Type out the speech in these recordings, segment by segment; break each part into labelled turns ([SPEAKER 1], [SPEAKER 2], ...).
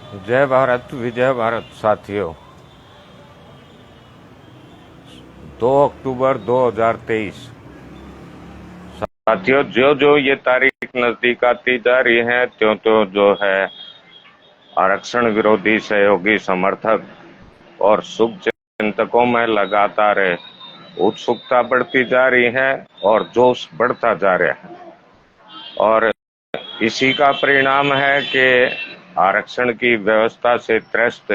[SPEAKER 1] जय भारत विजय भारत साथियों। 2 अक्टूबर 2023 साथियों, जो जो ये तारीख नजदीक आती जा रही है त्यों त्यों जो है आरक्षण विरोधी सहयोगी समर्थक और शुभ चिंतकों में लगातार उत्सुकता बढ़ती जा रही है और जोश बढ़ता जा रहा है। और इसी का परिणाम है कि आरक्षण की व्यवस्था से त्रस्त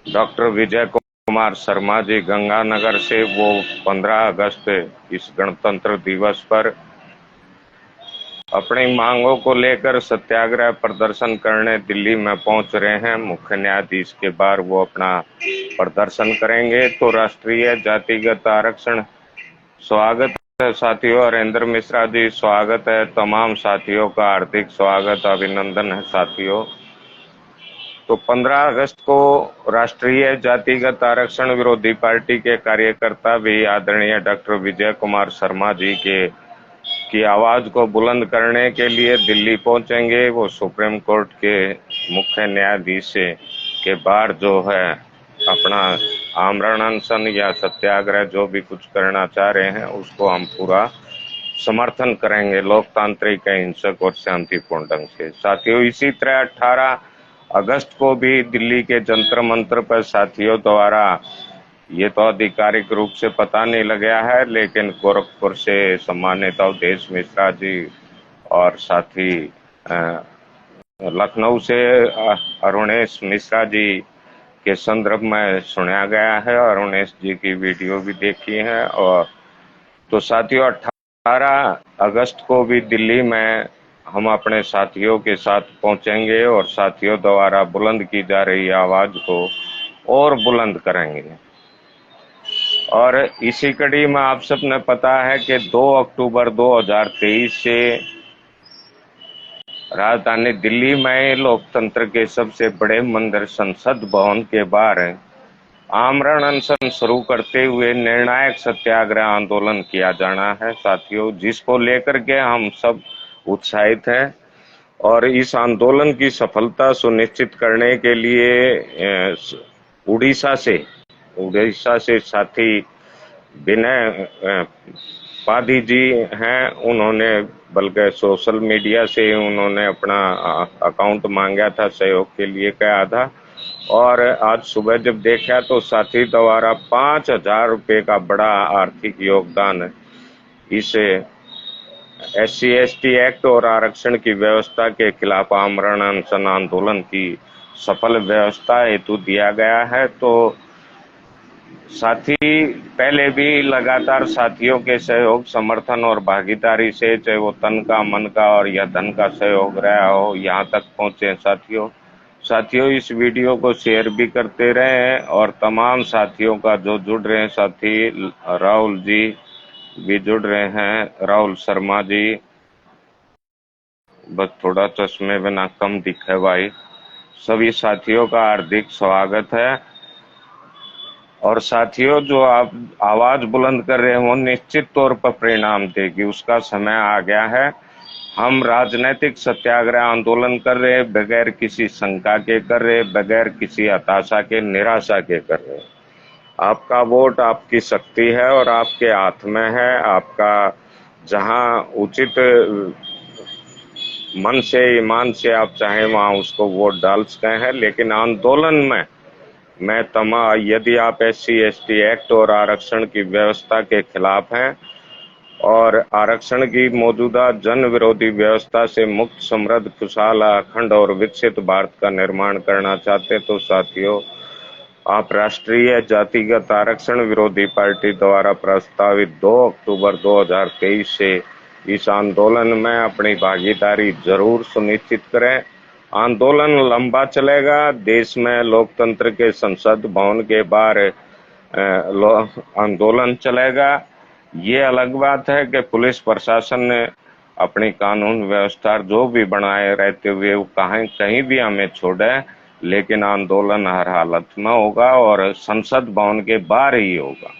[SPEAKER 1] डॉक्टर विजय कुमार शर्मा जी गंगानगर से वो 15 अगस्त इस गणतंत्र दिवस पर अपनी मांगों को लेकर सत्याग्रह प्रदर्शन करने दिल्ली में पहुंच रहे हैं। मुख्य न्यायाधीश के बाहर वो अपना प्रदर्शन करेंगे। तो राष्ट्रीय जातिगत आरक्षण, स्वागत है साथियों। हरेंद्र मिश्रा जी स्वागत है। तमाम साथियों का हार्दिक स्वागत, अभिनंदन है साथियों। तो 15 अगस्त को राष्ट्रीय जातिगत आरक्षण विरोधी पार्टी के कार्यकर्ता भी आदरणीय डॉक्टर विजय कुमार शर्मा जी की आवाज को बुलंद करने के लिए दिल्ली पहुंचेंगे। वो सुप्रीम कोर्ट के मुख्य न्यायाधीश के बाहर जो है अपना आमरण अनशन या सत्याग्रह जो भी कुछ करना चाह रहे हैं उसको हम पूरा समर्थन करेंगे, लोकतांत्रिक, अहिंसक और शांतिपूर्ण ढंग से। साथियों, इसी तरह 18 अगस्त को भी दिल्ली के जंतर मंतर पर साथियों द्वारा, ये तो आधिकारिक रूप से पता नहीं लगा है, लेकिन गोरखपुर से सम्मानित अवधेश मिश्रा जी और साथी लखनऊ से अरुणेश मिश्रा जी के संदर्भ में सुनाया गया है। अरुणेश जी की वीडियो भी देखी है। और तो साथियों, 18 अगस्त को भी दिल्ली में हम अपने साथियों के साथ पहुंचेंगे और साथियों द्वारा बुलंद की जा रही आवाज को और बुलंद करेंगे। और इसी कड़ी में आप सबने पता है कि 2 अक्टूबर 2023 से राजधानी दिल्ली में लोकतंत्र के सबसे बड़े मंदिर संसद भवन के बाहर आमरण अनशन शुरू करते हुए निर्णायक सत्याग्रह आंदोलन किया जाना है साथियों, जिसको लेकर के हम सब उत्साहित हैं। और इस आंदोलन की सफलता सुनिश्चित करने के लिए उड़ीसा से साथी विनय पादी जी हैं, उन्होंने बल्कि सोशल मीडिया से उन्होंने अपना अकाउंट मांगा था सहयोग के लिए, कहा था। और आज सुबह जब देखा तो साथी द्वारा 5,000 रुपये का बड़ा आर्थिक योगदान इस SC/ST एक्ट और आरक्षण की व्यवस्था के खिलाफ आमरण अनशन आंदोलन की सफल व्यवस्था हेतु दिया गया है। तो साथी पहले भी लगातार साथियों के सहयोग, समर्थन और भागीदारी से, चाहे वो तन का, मन का और या धन का सहयोग रहा हो, यहाँ तक पहुंचे साथियों इस वीडियो को शेयर भी करते रहे। और तमाम साथियों का जो जुड़ रहे हैं, साथी राहुल जी भी जुड़ रहे हैं, राहुल शर्मा जी, बस थोड़ा चश्मे बिना कम दिखे भाई। सभी साथियों का हार्दिक स्वागत है। और साथियों, जो आप आवाज बुलंद कर रहे हैं वो निश्चित तौर पर परिणाम देगी, उसका समय आ गया है। हम राजनीतिक सत्याग्रह आंदोलन कर रहे, बगैर किसी शंका के कर रहे, बगैर किसी हताशा के, निराशा के कर रहे। आपका वोट आपकी शक्ति है और आपके हाथ में है। आपका जहां उचित मन से, ईमान से आप चाहें वहां उसको वोट डाल सकते हैं। लेकिन आंदोलन में यदि आप SC/ST एक्ट और आरक्षण की व्यवस्था के खिलाफ हैं और आरक्षण की मौजूदा जन विरोधी व्यवस्था से मुक्त, समृद्ध, खुशहाल, अखंड और विकसित भारत का निर्माण करना चाहते, तो साथियों आप राष्ट्रीय जातिगत आरक्षण विरोधी पार्टी द्वारा प्रस्तावित 2 अक्टूबर 2023 से इस आंदोलन में अपनी भागीदारी जरूर सुनिश्चित करें। आंदोलन लंबा चलेगा। देश में लोकतंत्र के संसद भवन के बाहर आंदोलन चलेगा। ये अलग बात है कि पुलिस प्रशासन ने अपनी कानून व्यवस्था जो भी बनाए रहते हुए वो कहीं भी हमें छोड़े, लेकिन आंदोलन हर हालत में होगा और संसद भवन के बाहर ही होगा।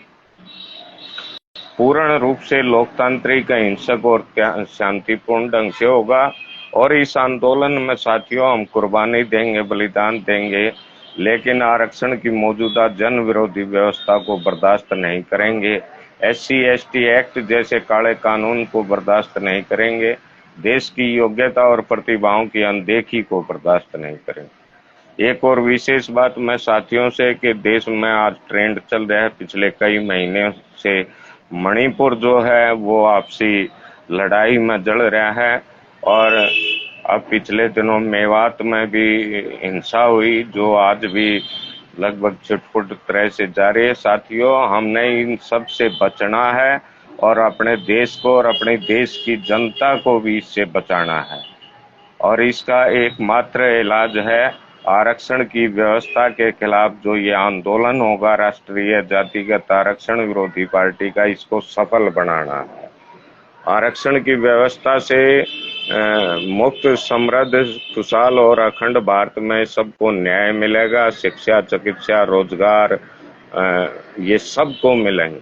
[SPEAKER 1] पूर्ण रूप से लोकतांत्रिक, अहिंसक और शांतिपूर्ण ढंग से होगा। और इस आंदोलन में साथियों हम कुर्बानी देंगे, बलिदान देंगे, लेकिन आरक्षण की मौजूदा जन विरोधी व्यवस्था को बर्दाश्त नहीं करेंगे। SC/ST एक्ट जैसे काले कानून को बर्दाश्त नहीं करेंगे। देश की योग्यता और प्रतिभाओं की अनदेखी को बर्दाश्त नहीं करेंगे। एक और विशेष बात मैं साथियों से कि देश में आज ट्रेंड चल रहा है पिछले कई महीने से, मणिपुर जो है वो आपसी लड़ाई में जड़ रहा है, और अब पिछले दिनों मेवात में भी हिंसा हुई जो आज भी लगभग छिटपुट तरह से जारी है। साथियों, हमने इन सब से बचना है और अपने देश को और अपने देश की जनता को भी इससे बचाना है, और इसका एकमात्र इलाज है आरक्षण की व्यवस्था के खिलाफ जो ये आंदोलन होगा राष्ट्रीय जातिगत आरक्षण विरोधी पार्टी का, इसको सफल बनाना है। आरक्षण की व्यवस्था से मुक्त, समृद्ध, खुशहाल और अखंड भारत में सबको न्याय मिलेगा। शिक्षा, चिकित्सा, रोजगार ये सबको मिलेंगे,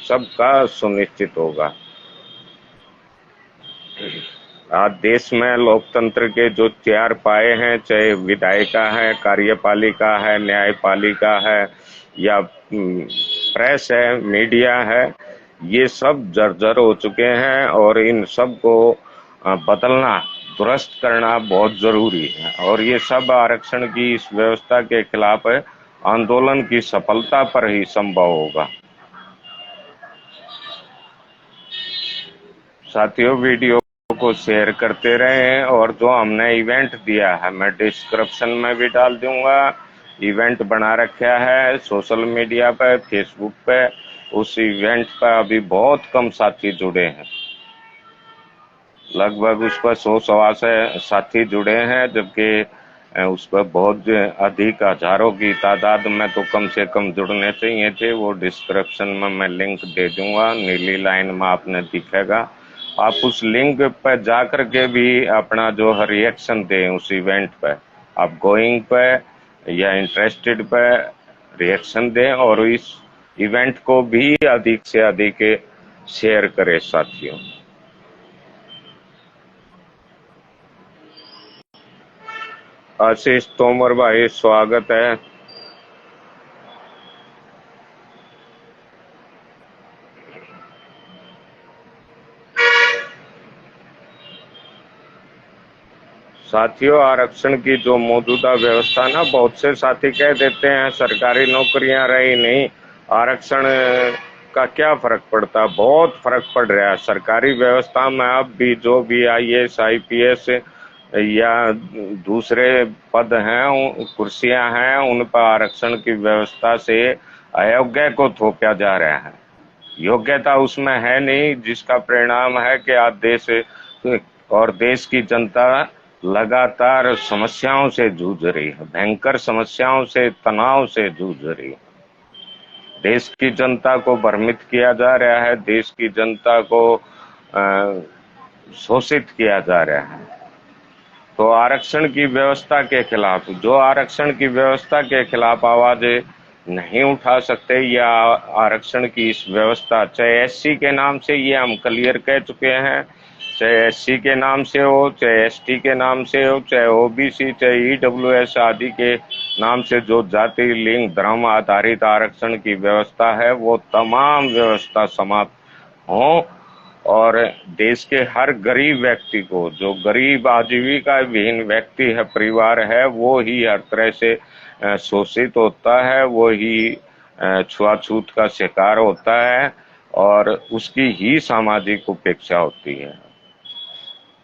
[SPEAKER 1] सबका सुनिश्चित होगा। आज देश में लोकतंत्र के जो 4 पाए हैं, चाहे विधायिका है, कार्यपालिका है, न्यायपालिका है या प्रेस है, मीडिया है, ये सब जर्जर हो चुके हैं और इन सब को बदलना, दुरुस्त करना बहुत जरूरी है। और ये सब आरक्षण की इस व्यवस्था के खिलाफ आंदोलन की सफलता पर ही संभव होगा। साथियों, वीडियो को शेयर करते रहें, और जो हमने इवेंट दिया है मैं डिस्क्रिप्शन में भी डाल दूंगा। इवेंट बना रखा है सोशल मीडिया पे, फेसबुक पे। उस इवेंट पर अभी बहुत कम साथी जुड़े हैं, लगभग उस पर 100-125 से साथी जुड़े हैं, जबकि उस पर बहुत अधिक हजारों की तादाद में तो कम से कम जुड़ने चाहिए थे। वो डिस्क्रिप्शन में मैं लिंक दे दूंगा, नीली लाइन में आपने दिखेगा। आप उस लिंक पर जाकर के भी अपना जो रिएक्शन दें उस इवेंट पर, आप गोइंग पे या इंटरेस्टेड पे रिएक्शन दें, और इस इवेंट को भी अधिक से अधिक शेयर करें साथियों। आशीष तोमर भाई, स्वागत है। साथियों, आरक्षण की जो मौजूदा व्यवस्था ना, बहुत से साथी कह देते हैं सरकारी नौकरियां रही नहीं, आरक्षण का क्या फर्क पड़ता। बहुत फर्क पड़ रहा है सरकारी व्यवस्था में। अब भी जो भी IAS, IPS या दूसरे पद हैं, कुर्सियां हैं, उन पर आरक्षण की व्यवस्था से अयोग्य को थोपा जा रहा है। योग्यता उसमें है नहीं, जिसका परिणाम है कि आज देश और देश की जनता लगातार समस्याओं से जूझ रही है, भयंकर समस्याओं से, तनाव से जूझ रही है। देश की जनता को भ्रमित किया जा रहा है, देश की जनता को शोषित किया जा रहा है। तो आरक्षण की व्यवस्था के खिलाफ, जो आरक्षण की व्यवस्था के खिलाफ आवाज नहीं उठा सकते, या आरक्षण की इस व्यवस्था, चाहे SC के नाम से, ये हम क्लियर कह चुके हैं, चाहे SC के नाम से हो, चाहे ST के नाम से हो, चाहे OBC, चाहे EWS आदि के नाम से जो जाति, लिंग, धर्म आधारित आरक्षण की व्यवस्था है, वो तमाम व्यवस्था समाप्त हो, और देश के हर गरीब व्यक्ति को, जो गरीब आजीविका विहीन व्यक्ति है, परिवार है, वो ही हर तरह से शोषित होता है, वो ही छुआछूत का शिकार होता है, और उसकी ही सामाजिक उपेक्षा होती है।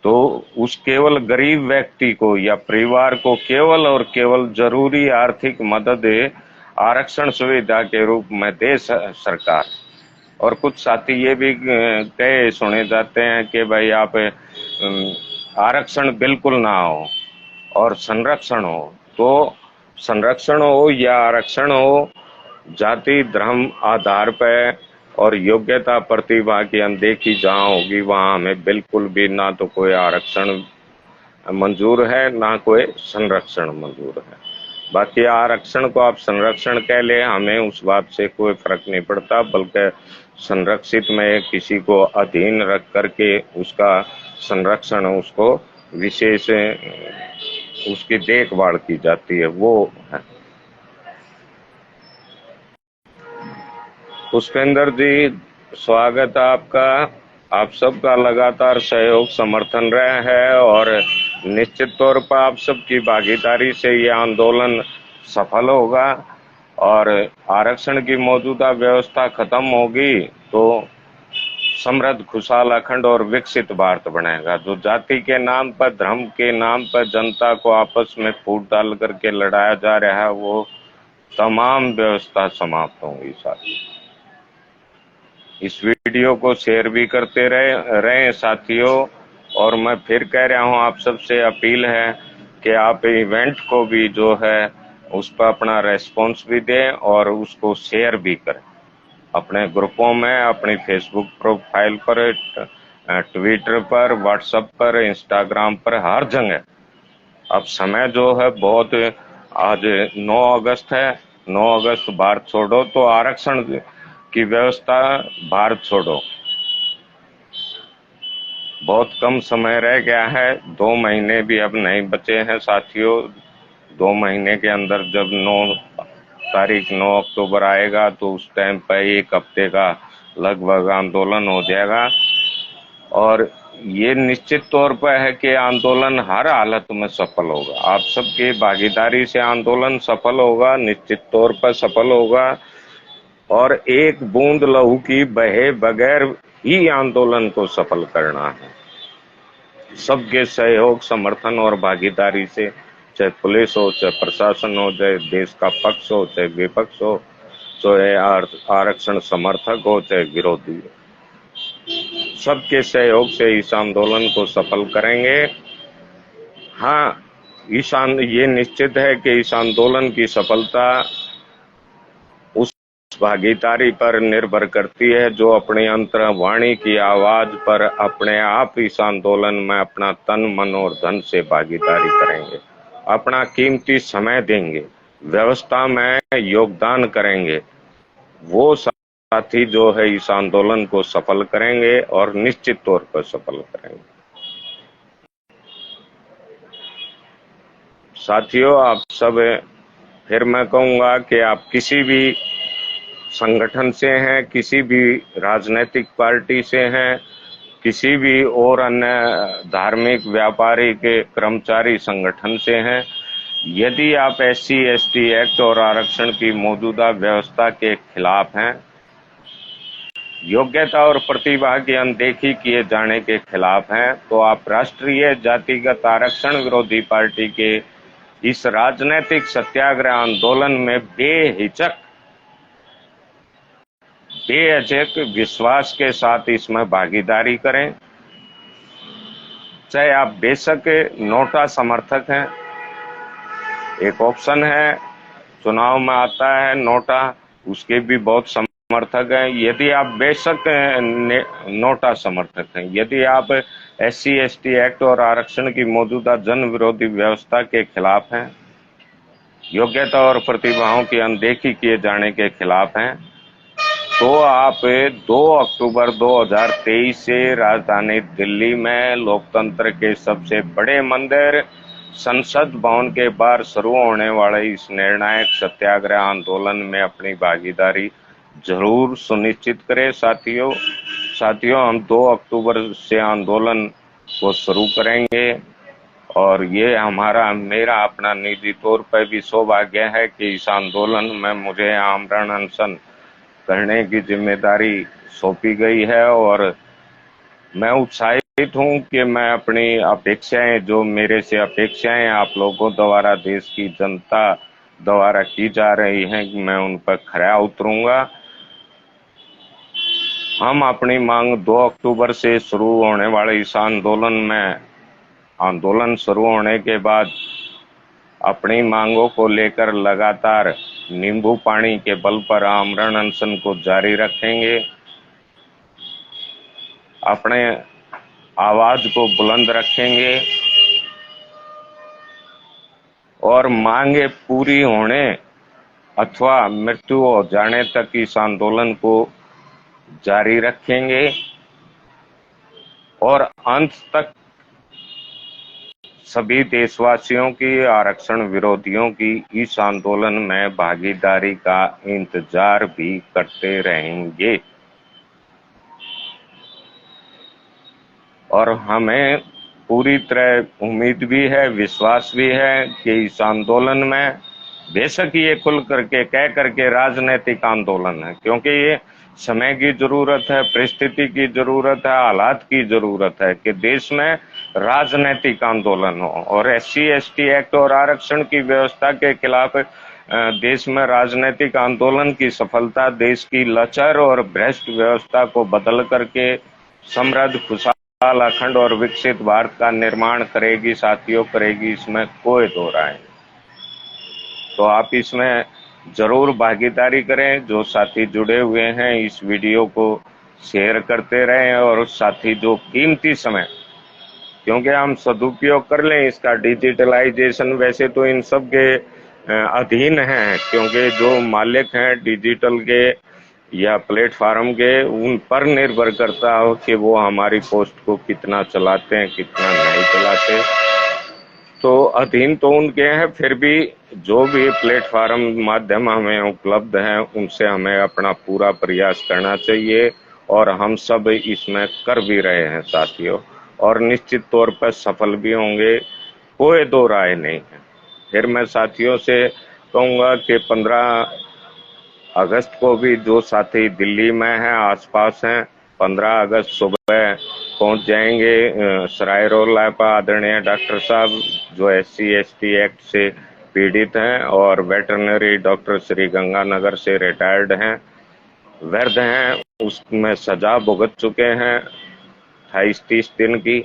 [SPEAKER 1] तो उस केवल गरीब व्यक्ति को या परिवार को केवल और केवल जरूरी आर्थिक मदद आरक्षण सुविधा के रूप में दे सरकार। और कुछ साथी ये भी कहे सुने जाते हैं कि भाई आप आरक्षण बिल्कुल ना हो और संरक्षण हो। तो संरक्षण हो या आरक्षण हो, जाति धर्म आधार पर और योग्यता प्रतिभा की अनदेखी जहाँ होगी, वहाँ हमें बिल्कुल भी ना तो कोई आरक्षण मंजूर है, ना कोई संरक्षण मंजूर है। बाकी आरक्षण को आप संरक्षण कह ले, हमें उस बात से कोई फर्क नहीं पड़ता, बल्कि संरक्षित में किसी को अधीन रख करके उसका संरक्षण उसको विशेष उसकी देखभाल की जाती है, वो है। पुष्पेंद्र जी, स्वागत है आपका। आप सबका लगातार सहयोग समर्थन रहा है और निश्चित तौर पर आप सबकी भागीदारी से ये आंदोलन सफल होगा और आरक्षण की मौजूदा व्यवस्था खत्म होगी तो समृद्ध, खुशहाल, अखंड और विकसित भारत बनेगा। जो जाति के नाम पर, धर्म के नाम पर जनता को आपस में फूट डाल करके लड़ाया जा रहा है, वो तमाम व्यवस्था समाप्त होंगी। साथी, इस वीडियो को शेयर भी करते रहे साथियों। और मैं फिर कह रहा हूं, आप सबसे अपील है कि आप इवेंट को भी जो है उस पर अपना रेस्पॉन्स भी दें और उसको शेयर भी करें अपने ग्रुपों में, अपनी फेसबुक प्रोफाइल पर, ट्विटर पर, व्हाट्सएप पर, इंस्टाग्राम पर, हर जगह। अब समय जो है बहुत, आज 9 अगस्त है, 9 अगस्त भारत छोड़ो तो आरक्षण की व्यवस्था भारत छोड़ो। बहुत कम समय रह गया है, 2 महीने भी अब नहीं बचे हैं साथियों। 2 महीने के अंदर जब 9 अक्टूबर आएगा तो उस टाइम पर 1 हफ्ते का लगभग आंदोलन हो जाएगा और ये निश्चित तौर पर है कि आंदोलन हर हालत में सफल होगा। आप सबकी भागीदारी से आंदोलन सफल होगा, निश्चित तौर पर सफल होगा और एक बूंद लहू की बहे बगैर ही आंदोलन को सफल करना है। सबके सहयोग, समर्थन और भागीदारी से, चाहे पुलिस हो, चाहे प्रशासन हो, चाहे देश का पक्ष हो, चाहे विपक्ष हो, चाहे आरक्षण समर्थक हो, चाहे विरोधी हो, सबके सहयोग से इस आंदोलन को सफल करेंगे। हाँ, ये निश्चित है कि इस आंदोलन की सफलता उस भागीदारी पर निर्भर करती है जो अपनी अंतर्वाणी की आवाज पर अपने आप इस आंदोलन में अपना तन, मन और धन से भागीदारी करेंगे, अपना कीमती समय देंगे, व्यवस्था में योगदान करेंगे। वो साथी जो है इस आंदोलन को सफल करेंगे और निश्चित तौर पर सफल करेंगे। साथियों, आप सब, फिर मैं कहूंगा कि आप किसी भी संगठन से हैं, किसी भी राजनीतिक पार्टी से हैं, किसी भी और अन्य धार्मिक, व्यापारी के कर्मचारी संगठन से हैं, यदि आप SC ST एक्ट और आरक्षण की मौजूदा व्यवस्था के खिलाफ हैं, योग्यता और प्रतिभा की अनदेखी किए जाने के खिलाफ हैं, तो आप राष्ट्रीय जातिगत आरक्षण विरोधी पार्टी के इस राजनीतिक सत्याग्रह आंदोलन में बेहिचक विश्वास के साथ इसमें भागीदारी करें। चाहे आप बेशक नोटा समर्थक हैं, एक ऑप्शन है, चुनाव में आता है नोटा, उसके भी बहुत समर्थक हैं। यदि आप बेशक नोटा समर्थक हैं, यदि आप SC ST एक्ट और आरक्षण की मौजूदा जन विरोधी व्यवस्था के खिलाफ हैं, योग्यता और प्रतिभाओं की अनदेखी किए जाने के खिलाफ हैं, तो आप 2 अक्टूबर 2023 से राजधानी दिल्ली में लोकतंत्र के सबसे बड़े मंदिर संसद भवन के बाहर शुरू होने वाले इस निर्णायक सत्याग्रह आंदोलन में अपनी भागीदारी जरूर सुनिश्चित करें। साथियों, हम 2 अक्टूबर से आंदोलन को शुरू करेंगे और ये मेरा अपना निजी तौर पर भी सौभाग्य है कि इस आंदोलन में मुझे आमरण अनशन करने की जिम्मेदारी सौंपी गई है और मैं उत्साहित हूं कि मैं अपनी अपेक्षाएं, जो मेरे से अपेक्षाएं आप लोगों द्वारा, देश की जनता द्वारा की जा रही हैं, मैं उन पर खरा उतरूंगा। हम अपनी मांग 2 अक्टूबर से शुरू होने वाले इस आंदोलन शुरू होने के बाद अपनी मांगों को लेकर लगातार नींबू पानी के बल पर आमरण अनशन को जारी रखेंगे, अपने आवाज को बुलंद रखेंगे और मांगे पूरी होने अथवा मृत्यु हो जाने तक इस आंदोलन को जारी रखेंगे और अंत तक सभी देशवासियों की, आरक्षण विरोधियों की इस आंदोलन में भागीदारी का इंतजार भी करते रहेंगे। और हमें पूरी तरह उम्मीद भी है, विश्वास भी है कि इस आंदोलन में बेशक ये खुल करके कह करके राजनीतिक आंदोलन है, क्योंकि ये समय की जरूरत है, परिस्थिति की जरूरत है, हालात की जरूरत है कि देश में राजनीतिक आंदोलन हो। और SC/ST एक्ट और आरक्षण की व्यवस्था के खिलाफ देश में राजनीतिक आंदोलन की सफलता देश की लचर और भ्रष्ट व्यवस्था को बदल करके समृद्ध, खुशहाल, अखंड और विकसित भारत का निर्माण करेगी साथियों, करेगी, इसमें कोई दो राय नहीं। तो आप इसमें जरूर भागीदारी करें। जो साथी जुड़े हुए हैं इस वीडियो को शेयर करते रहें, और साथी जो कीमती समय, क्योंकि हम सदुपयोग कर लें इसका, डिजिटलाइजेशन वैसे तो इन सब के अधीन है, क्योंकि जो मालिक हैं डिजिटल के या प्लेटफॉर्म के, उन पर निर्भर करता हो कि वो हमारी पोस्ट को कितना चलाते हैं, कितना नहीं चलाते। तो अधीन तो उनके हैं, फिर भी जो भी प्लेटफॉर्म माध्यम हमें उपलब्ध हैं उनसे हमें अपना पूरा प्रयास करना चाहिए, और हम सब इसमें कर भी रहे हैं साथियों, और निश्चित तौर पर सफल भी होंगे, कोई दो राय नहीं है। फिर मैं साथियों से कहूँगा कि 15 अगस्त को भी जो साथी दिल्ली में हैं, आसपास हैं, 15 अगस्त सुबह पहुंच जाएंगे सराय रोड पर आदरणीय डॉक्टर साहब जो SC/ST एक्ट से पीड़ित हैं और वेटरनरी डॉक्टर श्री गंगानगर से रिटायर्ड हैं, वृद्ध हैं, उसमें सजा भुगत चुके हैं 28-30 दिन की,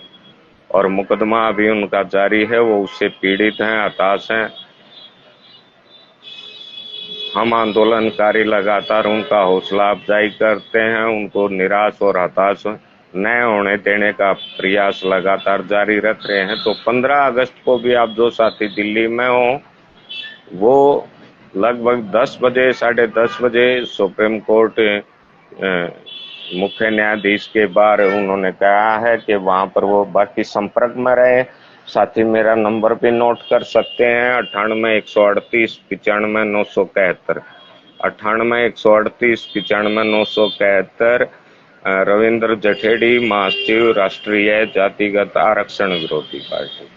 [SPEAKER 1] और मुकदमा अभी उनका जारी है, वो उससे पीड़ित हैं, हताश हैं। हम आंदोलनकारी लगातार उनका हौसला अफजाई करते हैं, उनको निराश और हताश न होने देने का प्रयास लगातार जारी रख रहे हैं। तो 15 अगस्त को भी आप जो साथी दिल्ली में हो, वो लगभग 10 बजे, 10:30 बजे सुप्रीम कोर्ट मुख्य न्यायाधीश के बाहर उन्होंने कहा है कि वहां पर वो बाकी संपर्क में रहे। साथी मेरा नंबर भी नोट कर सकते हैं, 98-138 95-971, 98-138 95-971। रविंद्र जठेड़ी, महासचिव, राष्ट्रीय जातिगत आरक्षण विरोधी पार्टी।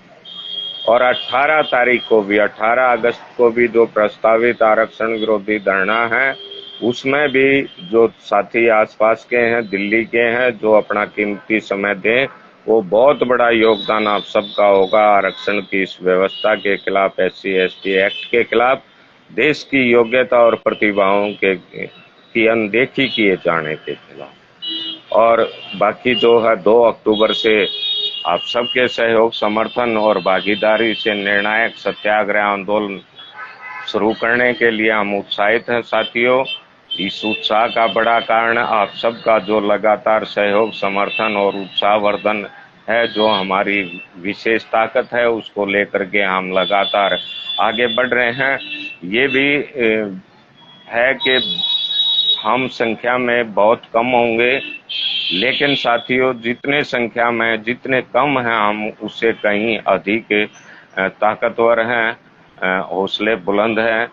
[SPEAKER 1] और 18 तारीख को भी, 18 अगस्त को भी जो प्रस्तावित आरक्षण विरोधी धरना है, उसमें भी जो साथी आसपास के हैं, दिल्ली के हैं, जो अपना कीमती समय दें, वो बहुत बड़ा योगदान आप सबका होगा आरक्षण की इस व्यवस्था के खिलाफ, SC/ST एक्ट के खिलाफ, देश की योग्यता और प्रतिभाओं की अनदेखी किए जाने के खिलाफ। और बाकी जो है 2 अक्टूबर से आप सबके सहयोग, समर्थन और भागीदारी से निर्णायक सत्याग्रह आंदोलन शुरू करने के लिए हम उत्साहित हैं साथियों। इस उत्साह का बड़ा कारण आप सबका जो लगातार सहयोग, समर्थन और उत्साहवर्धन है, जो हमारी विशेष ताकत है, उसको लेकर के हम लगातार आगे बढ़ रहे हैं। ये भी है कि हम संख्या में बहुत कम होंगे, लेकिन साथियों जितने संख्या में, जितने कम हैं हम, उससे कहीं अधिक ताकतवर हैं, हौसले बुलंद हैं,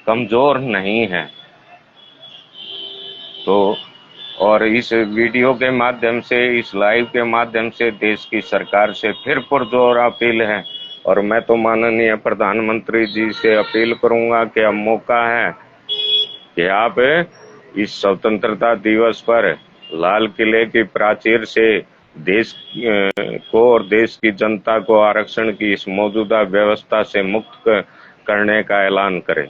[SPEAKER 1] कमजोर नहीं हैं। तो और इस वीडियो के माध्यम से, इस लाइव के माध्यम से देश की सरकार से फिर पुरजोर अपील है, और मैं तो माननीय प्रधानमंत्री जी से अपील करूंगा कि अब मौका है कि आप इस स्वतंत्रता दिवस पर लाल किले की प्राचीर से देश को और देश की जनता को आरक्षण की इस मौजूदा व्यवस्था से मुक्त करने का ऐलान करें।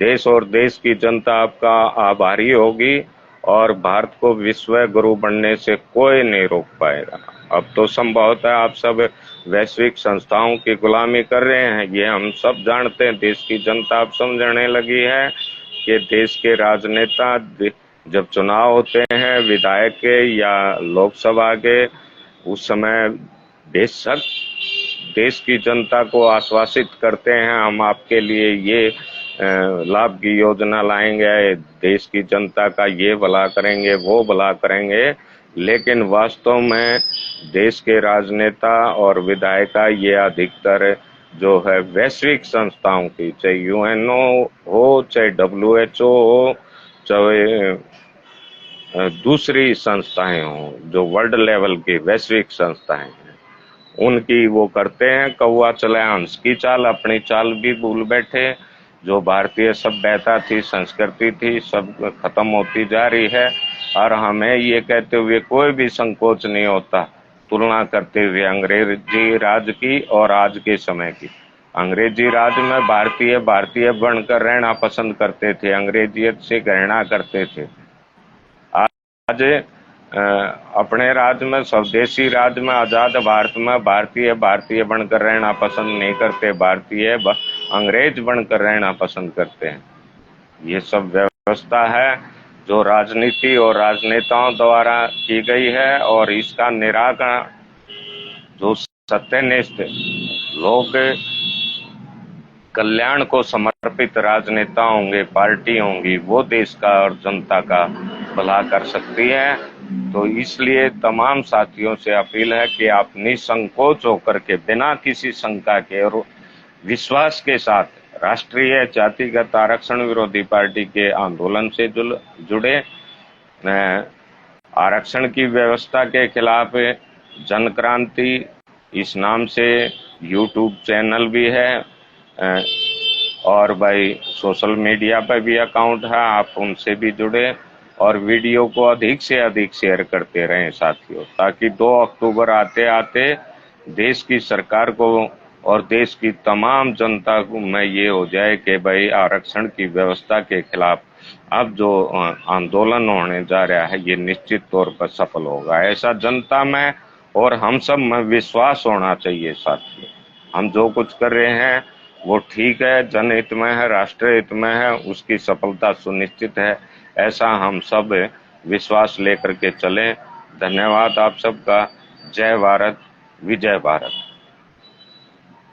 [SPEAKER 1] देश और देश की जनता आपका आभारी होगी, और भारत को विश्व गुरु बनने से कोई नहीं रोक पाएगा। अब तो संभवतः आप सब वैश्विक संस्थाओं की गुलामी कर रहे हैं, ये हम सब जानते हैं। देश की जनता अब समझने लगी है कि देश के राजनेता जब चुनाव होते हैं विधायक के या लोकसभा के, उस समय बेशक देश की जनता को आश्वासित करते हैं, हम आपके लिए ये लाभ की योजना लाएंगे, देश की जनता का ये भला करेंगे, वो भला करेंगे, लेकिन वास्तव में देश के राजनेता और विधायिका ये अधिकतर जो है वैश्विक संस्थाओं की, चाहे यूएनओ हो, चाहे डब्ल्यूएचओ हो, चाहे दूसरी संस्थाएं हों, जो वर्ल्ड लेवल की वैश्विक संस्थाएं हैं, उनकी वो करते हैं। कौवा चले हंस की चाल, अपनी चाल भी भूल बैठे। जो भारतीय सभ्यता थी, संस्कृति थी, सब खत्म होती जा रही है। और हमें ये कहते हुए कोई भी संकोच नहीं होता, तुलना करते हुए अंग्रेजी राज की और आज के समय की। अंग्रेजी राज में भारतीय भारतीय बनकर रहना पसंद करते थे, अंग्रेजियत से घृणा करते थे। आज अपने राज्य में, स्वदेशी राज्य में, आजाद भारत में भारतीय भारतीय बनकर रहना पसंद नहीं करते, भारतीय अंग्रेज बनकर रहना पसंद करते हैं। ये सब व्यवस्था है जो राजनीति और राजनेताओं द्वारा की गई है, और इसका निराकरण जो सत्यनिष्ठ लोग कल्याण को समर्पित राजनेता होंगे, पार्टी होंगी, वो देश का और जनता का भला कर सकती है। तो इसलिए तमाम साथियों से अपील है कि आप निसंकोच होकर के, बिना किसी शंका के और विश्वास के साथ राष्ट्रीय जातिगत आरक्षण विरोधी पार्टी के आंदोलन से जुड़े। आरक्षण की व्यवस्था के खिलाफ जन क्रांति इस नाम से यूट्यूब चैनल भी है, और भाई सोशल मीडिया पर भी अकाउंट है, आप उनसे भी जुड़े और वीडियो को अधिक से अधिक शेयर करते रहें साथियों, ताकि 2 अक्टूबर आते आते देश की सरकार को और देश की तमाम जनता को में ये हो जाए कि भाई आरक्षण की व्यवस्था के खिलाफ अब जो आंदोलन होने जा रहा है ये निश्चित तौर पर सफल होगा। ऐसा जनता में और हम सब में विश्वास होना चाहिए साथियों। हम जो कुछ कर रहे हैं वो ठीक है, जनहित में है, राष्ट्र हित में है, उसकी सफलता सुनिश्चित है, ऐसा हम सब विश्वास लेकर के चलें। धन्यवाद आप सबका। जय भारत, विजय भारत।